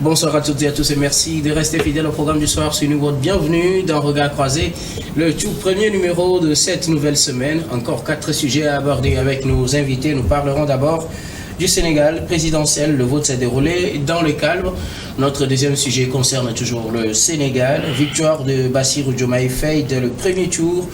Bonsoir à toutes et à tous et merci de rester fidèles au programme du soir. C'est une votre bienvenue dans Regard Croisé, le tout premier numéro de cette nouvelle semaine. Encore 4 sujets à aborder avec nos invités. Nous parlerons d'abord du Sénégal présidentiel. Le vote s'est déroulé dans le calme. Notre deuxième sujet concerne toujours le Sénégal. Victoire de Bassirou Diomaye Faye dès le premier tour.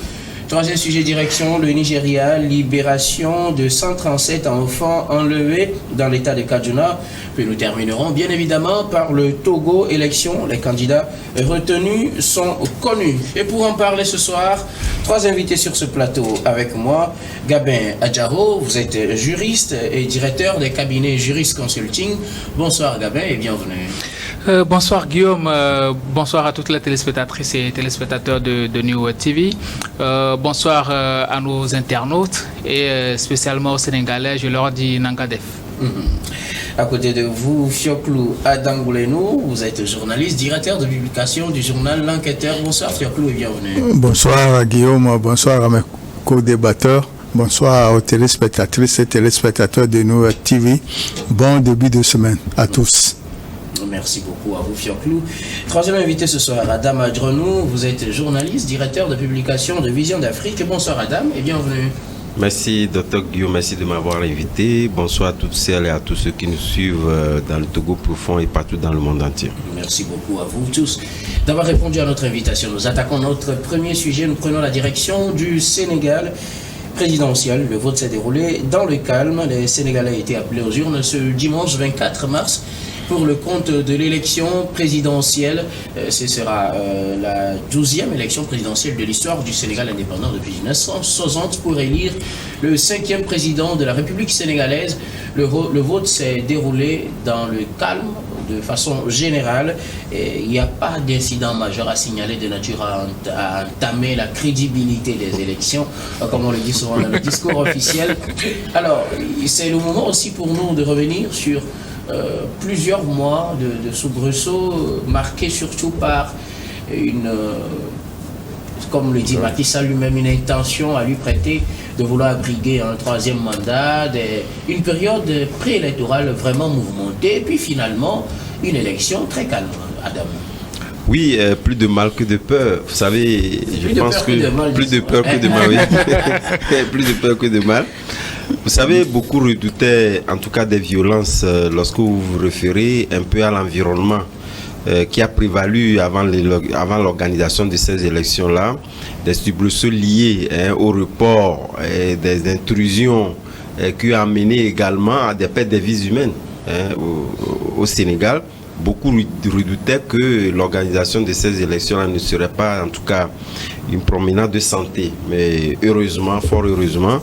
Troisième sujet, direction le Nigeria, libération de 137 enfants enlevés dans l'état de Kaduna. Puis nous terminerons bien évidemment par le Togo, élection. Les candidats retenus sont connus. Et pour en parler ce soir, 3 invités sur ce plateau avec moi. Gabin Adjaro, vous êtes juriste et directeur des cabinets Juris Consulting. Bonsoir Gabin et bienvenue. Bonsoir Guillaume, bonsoir à toutes les téléspectatrices et téléspectateurs de New TV. Bonsoir à nos internautes et spécialement aux Sénégalais, je leur dis Nangadef. À côté de vous, Fioklou Adangoulenou, vous êtes journaliste, directeur de publication du journal L'Enquêteur. Bonsoir Fioklou et bienvenue. Bonsoir Guillaume, bonsoir à mes co-débatteurs. Bonsoir aux téléspectatrices et téléspectateurs de New TV. Bon début de semaine à tous. Merci beaucoup à vous, Fioklou. Troisième invité ce soir, Adam Adjronou. Vous êtes journaliste, directeur de publication de Vision d'Afrique. Bonsoir Adam et bienvenue. Merci Dr Guillaume, merci de m'avoir invité. Bonsoir à toutes celles et à tous ceux qui nous suivent dans le Togo profond et partout dans le monde entier. Merci beaucoup à vous tous d'avoir répondu à notre invitation. Nous attaquons notre premier sujet. Nous prenons la direction du Sénégal présidentiel. Le vote s'est déroulé dans le calme. Les Sénégalais ont été appelés aux urnes ce dimanche 24 mars. Pour le compte de l'élection présidentielle, ce sera la 12e élection présidentielle de l'histoire du Sénégal indépendant depuis 1960 pour élire le 5e président de la République sénégalaise. Le vote s'est déroulé dans le calme de façon générale. Il n'y a pas d'incident majeur à signaler de nature à entamer la crédibilité des élections, comme on le dit souvent dans le discours officiel. Alors, c'est le moment aussi pour nous de revenir sur plusieurs mois de soubresauts marqués surtout par comme le dit Macky Sall lui-même, une intention à lui prêter de vouloir briguer un 3e mandat, une période préélectorale vraiment mouvementée, et puis finalement une élection très calme. Adam. Oui, plus de mal que de peur. Vous savez, je pense que plus de peur que de mal. Oui. Plus de peur que de mal. Vous savez, beaucoup redoutaient en tout cas des violences lorsque vous vous référez un peu à l'environnement qui a prévalu avant l'organisation de ces élections-là, des soubresauts liés au report, des intrusions qui ont amené également à des pertes de vies humaines au Sénégal. Beaucoup redoutaient que l'organisation de ces élections-là ne serait pas, en tout cas, une promenade de santé. Mais heureusement, fort heureusement,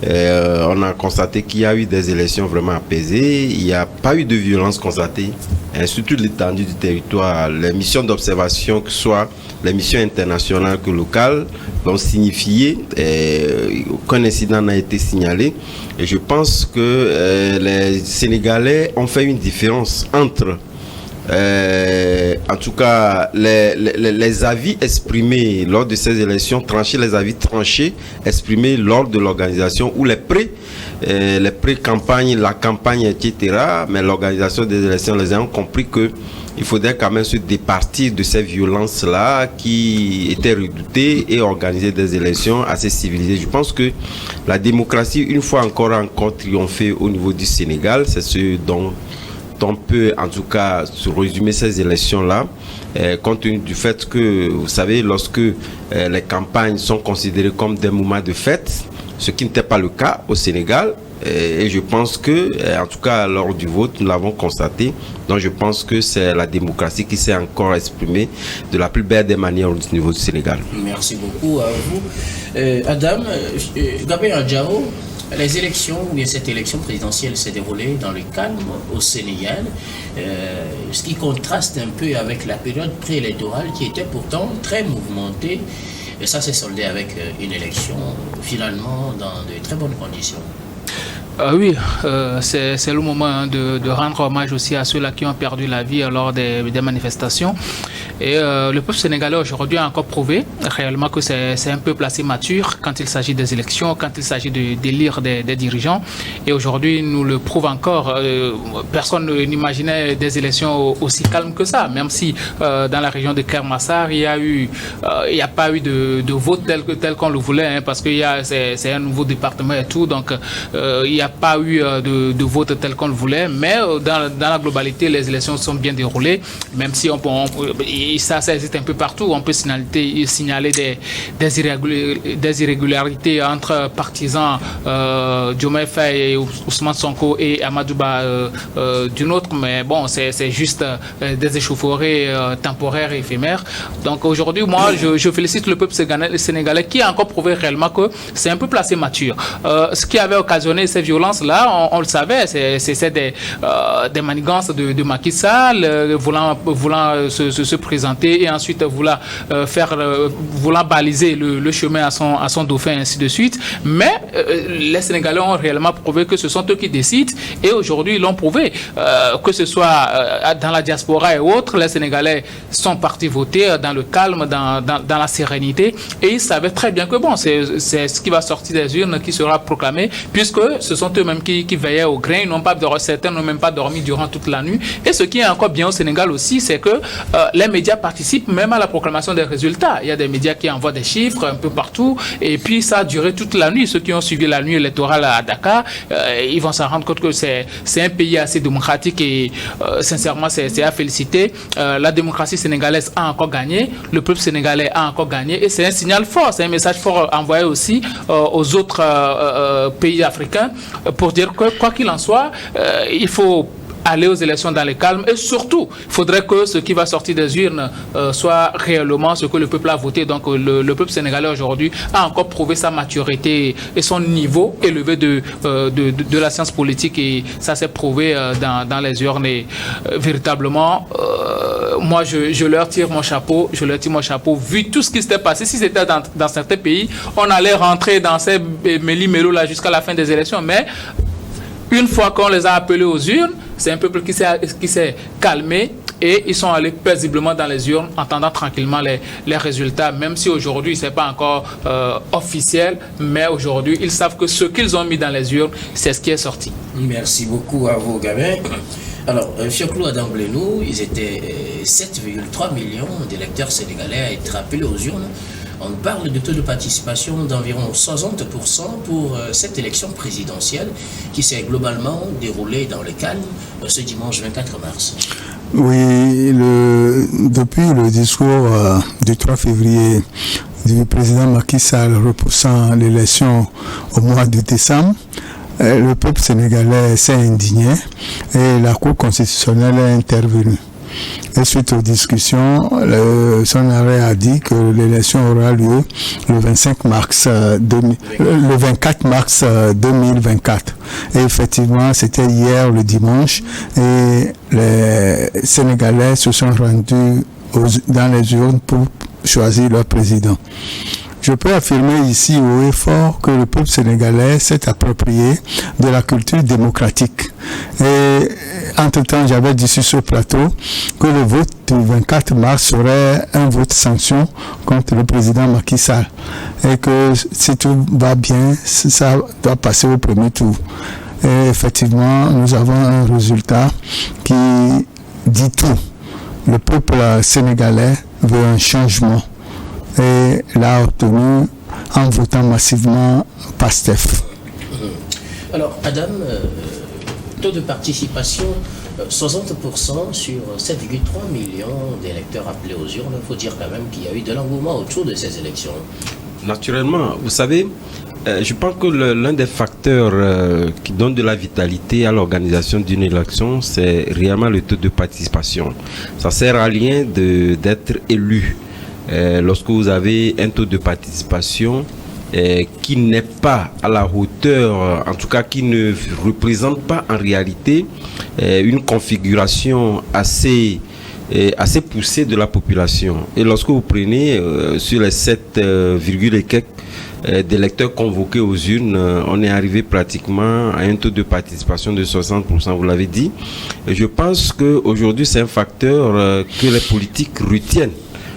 on a constaté qu'il y a eu des élections vraiment apaisées. Il n'y a pas eu de violence constatée, surtout l'étendue du territoire. Les missions d'observation, que ce soit les missions internationales que locales, l'ont signifié. Aucun incident n'a été signalé. Et je pense que les Sénégalais ont fait une différence entre en tout cas, les avis exprimés lors de ces élections tranchées, les avis tranchés exprimés lors de l'organisation ou les pré-campagnes, la campagne, etc. Mais l'organisation des élections, les gens ont compris que il faudrait quand même se départir de ces violences-là qui étaient redoutées et organiser des élections assez civilisées. Je pense que la démocratie, une fois encore triomphé au niveau du Sénégal. C'est ce dont on peut en tout cas résumer ces élections-là, compte tenu du fait que, vous savez, lorsque les campagnes sont considérées comme des moments de fête, ce qui n'était pas le cas au Sénégal, et je pense que, en tout cas lors du vote, nous l'avons constaté, donc je pense que c'est la démocratie qui s'est encore exprimée de la plus belle des manières au niveau du Sénégal. Merci beaucoup à vous. Adam, Gabriel Adjaro, les élections, ou bien cette élection présidentielle s'est déroulée dans le calme au Sénégal, ce qui contraste un peu avec la période préélectorale qui était pourtant très mouvementée. Et ça s'est soldé avec une élection finalement dans de très bonnes conditions. Oui, c'est le moment de rendre hommage aussi à ceux-là qui ont perdu la vie lors des manifestations. Et le peuple sénégalais aujourd'hui a encore prouvé réellement que c'est un peuple assez mature quand il s'agit des élections, quand il s'agit d'élire des dirigeants. Et aujourd'hui, nous le prouve encore. Personne n'imaginait des élections aussi calmes que ça, même si dans la région de Kermassar, il n'y a pas eu de vote tel qu'on le voulait, hein, parce que c'est un nouveau département et tout, donc il n'y a pas eu de vote tel qu'on le voulait, mais dans la globalité, les élections sont bien déroulées, même si ça existe un peu partout. On peut signaler des irrégularités entre partisans Diomaye Faye et Ousmane Sonko et Amadouba d'une autre, mais bon, c'est juste des échauffourées temporaires et éphémères. Donc aujourd'hui, moi, je félicite le peuple sénégalais qui a encore prouvé réellement que c'est un peuple assez mature. Ce qui avait occasionné ces violences-là, on le savait, c'est des manigances de Macky Sall, voulant se présenter et ensuite voulant baliser le chemin à son dauphin, ainsi de suite. Mais les Sénégalais ont réellement prouvé que ce sont eux qui décident, et aujourd'hui ils l'ont prouvé, que ce soit dans la diaspora et autres. Les Sénégalais sont partis voter dans le calme, dans la sérénité, et ils savaient très bien que bon, c'est ce qui va sortir des urnes qui sera proclamé, puisque ce sont eux-mêmes qui veillaient au grain. Certains n'ont même pas dormi durant toute la nuit. Et ce qui est encore bien au Sénégal aussi, c'est que les médias participent même à la proclamation des résultats. Il y a des médias qui envoient des chiffres un peu partout, et puis ça a duré toute la nuit. Ceux qui ont suivi la nuit électorale à Dakar, ils vont s'en rendre compte que c'est un pays assez démocratique, et sincèrement c'est à féliciter. La démocratie sénégalaise a encore gagné, le peuple sénégalais a encore gagné, et c'est un signal fort, c'est un message fort envoyé aussi aux autres pays africains, pour dire que quoi qu'il en soit, il faut aller aux élections dans le calme, et surtout, il faudrait que ce qui va sortir des urnes soit réellement ce que le peuple a voté. Donc le peuple sénégalais aujourd'hui a encore prouvé sa maturité et son niveau élevé de la science politique, et ça s'est prouvé dans les urnes. Et véritablement, moi je leur tire mon chapeau, vu tout ce qui s'était passé. Si c'était dans certains pays, on allait rentrer dans ces méli-mélo là jusqu'à la fin des élections, mais une fois qu'on les a appelés aux urnes, c'est un peuple qui s'est calmé, et ils sont allés paisiblement dans les urnes, attendant tranquillement les résultats, même si aujourd'hui ce n'est pas encore officiel, mais aujourd'hui ils savent que ce qu'ils ont mis dans les urnes, c'est ce qui est sorti. Merci beaucoup à vous, Gabin. Alors, Fioclou Adam Blenou, ils étaient 7,3 millions d'électeurs sénégalais à être appelés aux urnes. On parle de taux de participation d'environ 60% pour cette élection présidentielle qui s'est globalement déroulée dans le calme ce dimanche 24 mars. Oui, depuis le discours du 3 février du président Macky Sall repoussant l'élection au mois de décembre, le peuple sénégalais s'est indigné et la Cour constitutionnelle est intervenue. Et suite aux discussions, son arrêt a dit que l'élection aura lieu le 24 mars 2024. Et effectivement, c'était hier le dimanche, et les Sénégalais se sont rendus dans les urnes pour choisir leur président. Je peux affirmer ici haut et fort que le peuple sénégalais s'est approprié de la culture démocratique. Et entre-temps, j'avais dit sur ce plateau que le vote du 24 mars serait un vote sanction contre le président Macky Sall. Et que si tout va bien, ça doit passer au premier tour. Et effectivement, nous avons un résultat qui dit tout. Le peuple sénégalais veut un changement. Et l'a obtenu en votant massivement PASTEF. Alors, Adam, taux de participation 60% sur 7,3 millions d'électeurs appelés aux urnes. Il faut dire quand même qu'il y a eu de l'engouement autour de ces élections. Naturellement, vous savez, je pense que l'un des facteurs qui donne de la vitalité à l'organisation d'une élection, c'est réellement le taux de participation. Ça ne sert à rien d'être élu. Lorsque vous avez un taux de participation qui n'est pas à la hauteur, en tout cas qui ne représente pas en réalité une configuration assez poussée de la population. Et lorsque vous prenez sur les 7, et quelques d'électeurs convoqués aux urnes, on est arrivé pratiquement à un taux de participation de 60%, vous l'avez dit. Et je pense qu'aujourd'hui, c'est un facteur que les politiques retiennent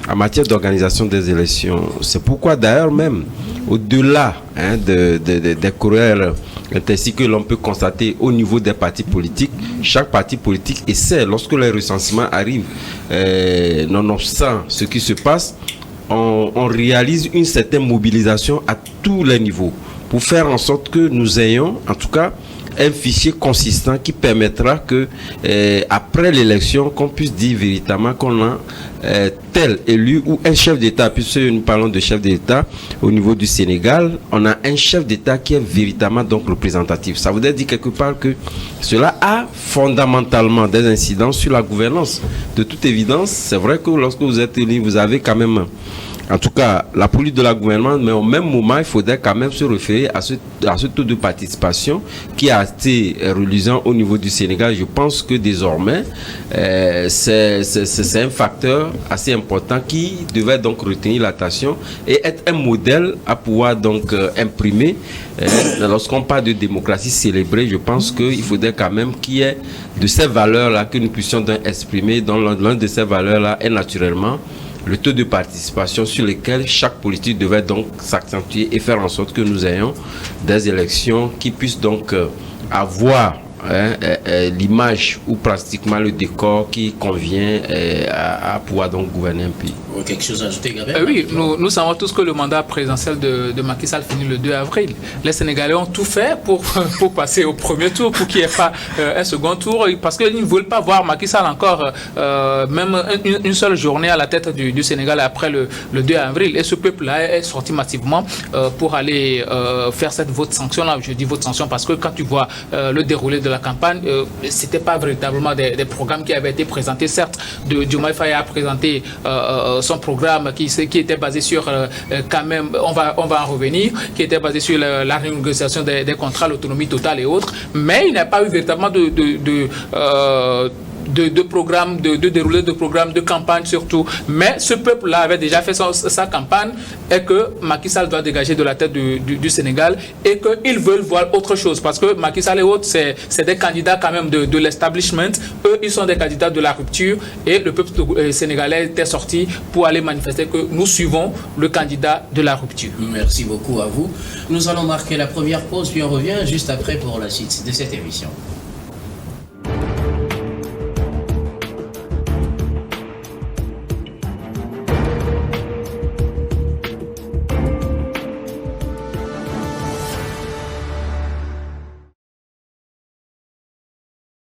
en matière d'organisation des élections. C'est pourquoi d'ailleurs même, au-delà des coureurs ainsi que l'on peut constater au niveau des partis politiques, chaque parti politique essaie, lorsque les recensements arrivent, nonobstant ce qui se passe, on réalise une certaine mobilisation à tous les niveaux pour faire en sorte que nous ayons, en tout cas, un fichier consistant qui permettra que, après l'élection, qu'on puisse dire véritablement qu'on a tel élu ou un chef d'État, puisque nous parlons de chef d'État au niveau du Sénégal, on a un chef d'État qui est véritablement donc représentatif. Ça voudrait dire quelque part que cela a fondamentalement des incidences sur la gouvernance. De toute évidence, c'est vrai que lorsque vous êtes élu, vous avez quand même, en tout cas, la politique de la gouvernance, mais au même moment, il faudrait quand même se référer à ce taux de participation qui a été reluisant au niveau du Sénégal. Je pense que désormais, c'est un facteur assez important qui devait donc retenir l'attention et être un modèle à pouvoir donc imprimer. Lorsqu'on parle de démocratie célébrée, je pense qu'il faudrait quand même qu'il y ait de ces valeurs-là que nous puissions donc exprimer. Dans l'un de ces valeurs-là est naturellement le taux de participation sur lequel chaque politique devait donc s'accentuer et faire en sorte que nous ayons des élections qui puissent donc avoir l'image ou pratiquement le décor qui convient à pouvoir donc gouverner un pays. Quelque chose à ajouter, Gabriel? Oui, nous savons tous que le mandat présidentiel de Macky Sall finit le 2 avril. Les Sénégalais ont tout fait pour passer au premier tour, pour qu'il n'y ait pas un second tour, parce qu'ils ne veulent pas voir Macky Sall encore même une seule journée à la tête du Sénégal après le 2 avril. Et ce peuple-là est sorti massivement pour aller faire cette vote sanction-là. Je dis vote sanction parce que quand tu vois le déroulé de la campagne, c'était pas véritablement des programmes qui avaient été présentés. Certes, Diomaye Faye a présenté son programme qui était basé sur quand même, on va en revenir, qui était basé sur la renégociation des contrats, l'autonomie totale et autres, mais il n'y a pas eu véritablement de programme, de déroulé de programme, de campagne surtout. Mais ce peuple-là avait déjà fait sa campagne et que Macky Sall doit dégager de la tête du Sénégal et qu'ils veulent voir autre chose. Parce que Macky Sall et autres, c'est des candidats quand même de l'establishment. Eux, ils sont des candidats de la rupture et le peuple sénégalais était sorti pour aller manifester que nous suivons le candidat de la rupture. Merci beaucoup à vous. Nous allons marquer la première pause puis on revient juste après pour la suite de cette émission.